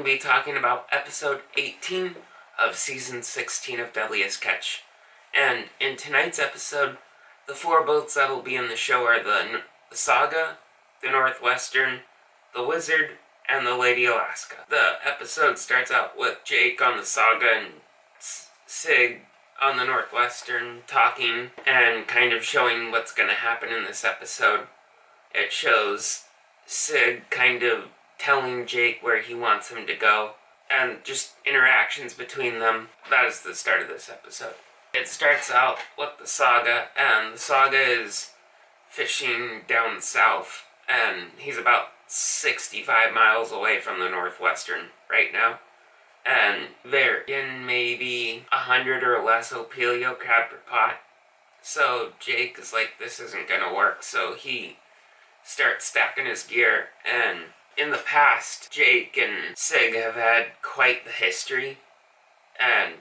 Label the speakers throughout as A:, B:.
A: going to be talking about episode 18 of season 16 of Deadliest Catch. And in tonight's episode, the four boats that will be in the show are the Saga, the Northwestern, the Wizard, and the Lady Alaska. The episode starts out with Jake on the Saga and Sig on the Northwestern talking and kind of showing what's going to happen in this episode. It shows Sig kind of telling Jake where he wants him to go, and just interactions between them. That is the start of this episode. It starts out with the Saga, and the Saga is fishing down south, and he's about 65 miles away from the Northwestern right now. And they're in maybe 100 or less Opillio Crab per pot. So Jake is like, this isn't gonna work, so he starts stacking his gear. And in the past, Jake and Sig have had quite the history, and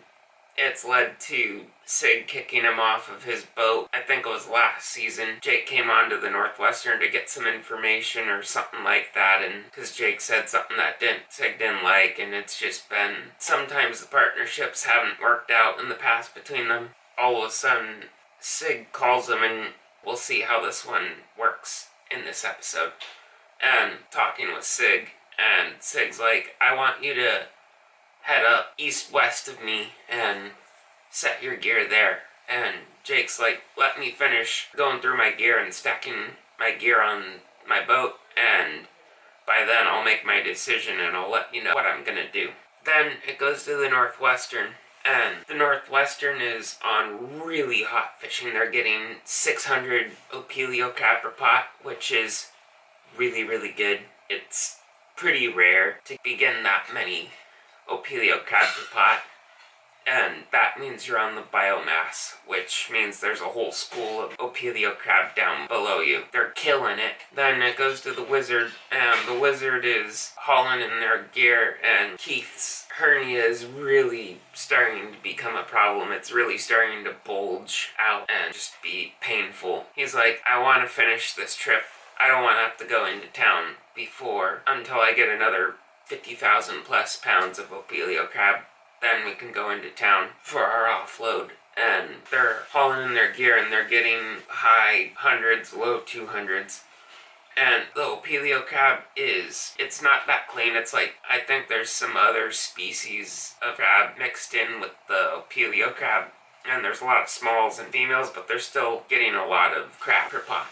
A: it's led to Sig kicking him off of his boat. I think it was last season. Jake came onto the Northwestern to get some information or something like that, and because Jake said something that Sig didn't like, and it's just been, sometimes the partnerships haven't worked out in the past between them. All of a sudden, Sig calls him, and we'll see how this one works in this episode. And talking with Sig, and Sig's like, I want you to head up east-west of me and set your gear there. And Jake's like, let me finish going through my gear and stacking my gear on my boat, and by then I'll make my decision and I'll let you know what I'm gonna do. Then it goes to the Northwestern, and the Northwestern is on really hot fishing. They're getting 600 Opillio Crab per pot, which is really, really good. It's pretty rare to be getting that many Opillio Crab per pot, and that means you're on the biomass, which means there's a whole school of Opillio Crab down below you. They're killing it. Then it goes to the Wizard, and the Wizard is hauling in their gear, and Keith's hernia is really starting to become a problem. It's really starting to bulge out and just be painful. He's like, I want to finish this trip. I don't want to have to go into town until I get another 50,000 plus pounds of Opillio Crab. Then we can go into town for our offload. And they're hauling in their gear, and they're getting high hundreds, low 200s. And the Opillio Crab it's not that clean. It's like, I think there's some other species of crab mixed in with the Opillio Crab. And there's a lot of smalls and females, but they're still getting a lot of crab per pot.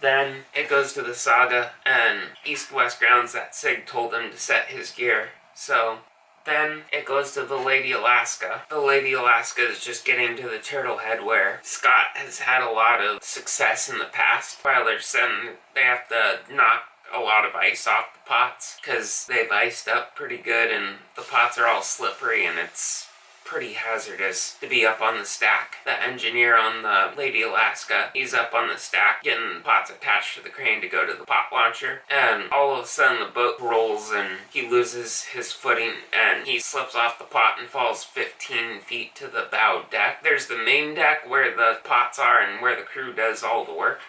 A: Then it goes to the Saga and east-west grounds that Sig told him to set his gear. So then it goes to the Lady Alaska. The Lady Alaska is just getting to the turtle head where Scott has had a lot of success in the past. While they're sitting, they have to knock a lot of ice off the pots because they've iced up pretty good, and the pots are all slippery, and it's pretty hazardous to be up on the stack. The engineer on the Lady Alaska, he's up on the stack getting pots attached to the crane to go to the pot launcher, and all of a sudden the boat rolls and he loses his footing and he slips off the pot and falls 15 feet to the bow deck. There's the main deck where the pots are and where the crew does all the work,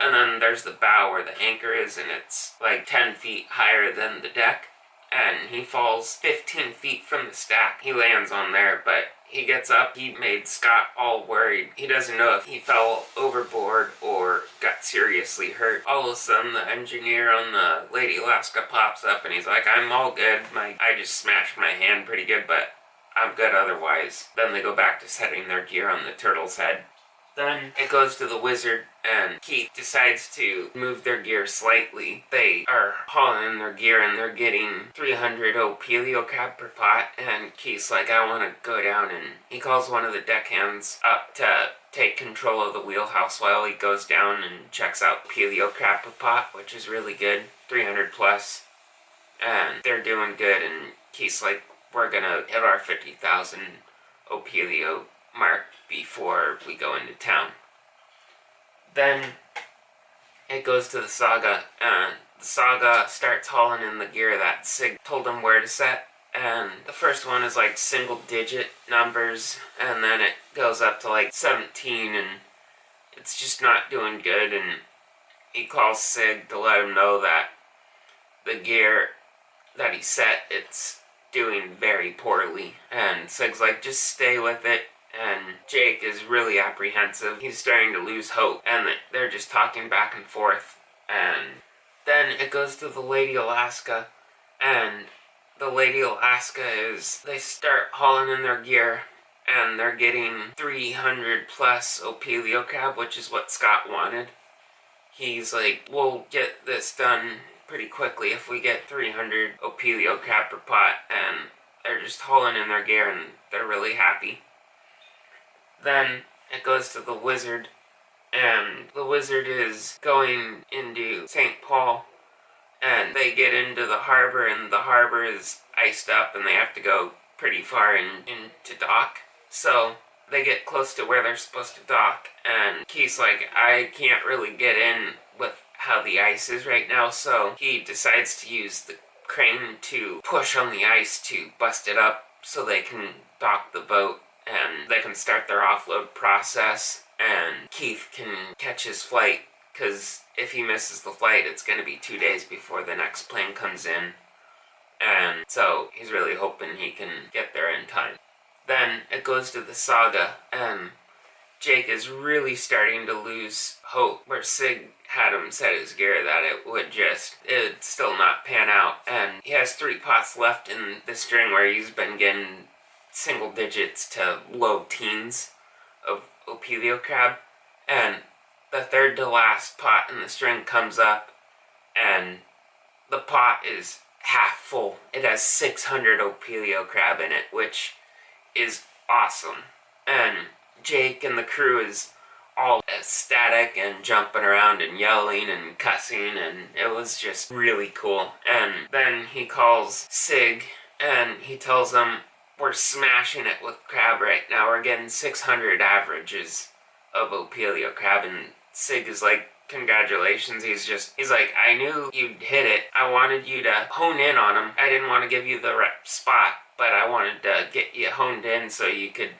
A: and then there's the bow where the anchor is, and it's like 10 feet higher than the deck. And he falls 15 feet from the stack. He lands on there, but he gets up. He made Scott all worried. He doesn't know if he fell overboard or got seriously hurt. All of a sudden, the engineer on the Lady Alaska pops up, and he's like, I'm all good. I just smashed my hand pretty good, but I'm good otherwise. Then they go back to setting their gear on the turtle's head. Then it goes to the Wizard, and Keith decides to move their gear slightly. They are hauling in their gear, and they're getting 300 Opillio Crab per pot, and Keith's like, I want to go down, and he calls one of the deckhands up to take control of the wheelhouse while he goes down and checks out Opillio Crab per pot, which is really good, 300 plus, and they're doing good, and Keith's like, we're gonna hit our 50,000 Opillio mark before we go into town. Then it goes to the Saga, and the Saga starts hauling in the gear that Sig told him where to set, and the first one is like single digit numbers, and then it goes up to like 17, and it's just not doing good, and he calls Sig to let him know that the gear that he set, it's doing very poorly. And Sig's like, just stay with it. And Jake is really apprehensive. He's starting to lose hope. And they're just talking back and forth. And then it goes to the Lady Alaska. And the Lady Alaska they start hauling in their gear. And they're getting 300 plus Opillio Crab, which is what Scott wanted. He's like, we'll get this done pretty quickly if we get 300 Opillio Crab per pot. And they're just hauling in their gear and they're really happy. Then it goes to the Wizard, and the Wizard is going into St. Paul, and they get into the harbor, and the harbor is iced up, and they have to go pretty far into dock. So they get close to where they're supposed to dock, and Keith's like, I can't really get in with how the ice is right now, so he decides to use the crane to push on the ice to bust it up so they can dock the boat. And they can start their offload process, and Keith can catch his flight, because if he misses the flight, it's going to be 2 days before the next plane comes in. And so he's really hoping he can get there in time. Then it goes to the Saga, and Jake is really starting to lose hope, where Sig had him set his gear that it'd still not pan out. And he has 3 pots left in the string where he's been getting single digits to low teens of Opillio Crab, and the third to last pot in the string comes up, and the pot is half full. It has 600 Opillio Crab in it, which is awesome. And Jake and the crew is all ecstatic and jumping around and yelling and cussing, and it was just really cool. And then he calls Sig, and he tells him, we're smashing it with crab right now. We're getting 600 averages of Opillio Crab. And Sig is like, congratulations. He's like, I knew you'd hit it. I wanted you to hone in on him. I didn't want to give you the right spot, but I wanted to get you honed in so you could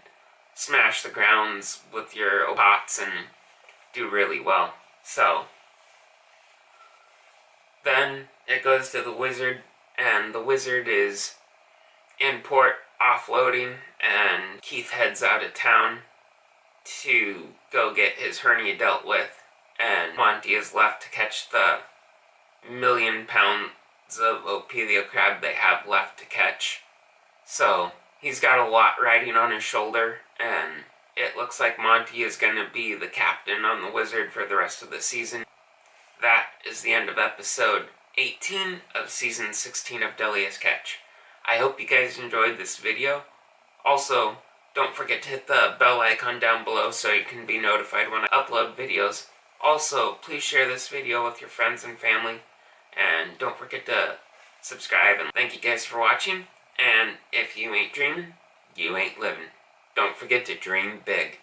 A: smash the grounds with your pots and do really well. So then it goes to the Wizard, and the Wizard is in port offloading, and Keith heads out of town to go get his hernia dealt with, and Monty is left to catch the 1,000,000 pounds of Opillio Crab they have left to catch. So he's got a lot riding on his shoulder, and it looks like Monty is going to be the captain on the Wizard for the rest of the season. That is the end of episode 18 of season 16 of Deadliest Catch. I hope you guys enjoyed this video. Also, don't forget to hit the bell icon down below so you can be notified when I upload videos. Also, please share this video with your friends and family. And don't forget to subscribe. And thank you guys for watching. And if you ain't dreaming, you ain't living. Don't forget to dream big.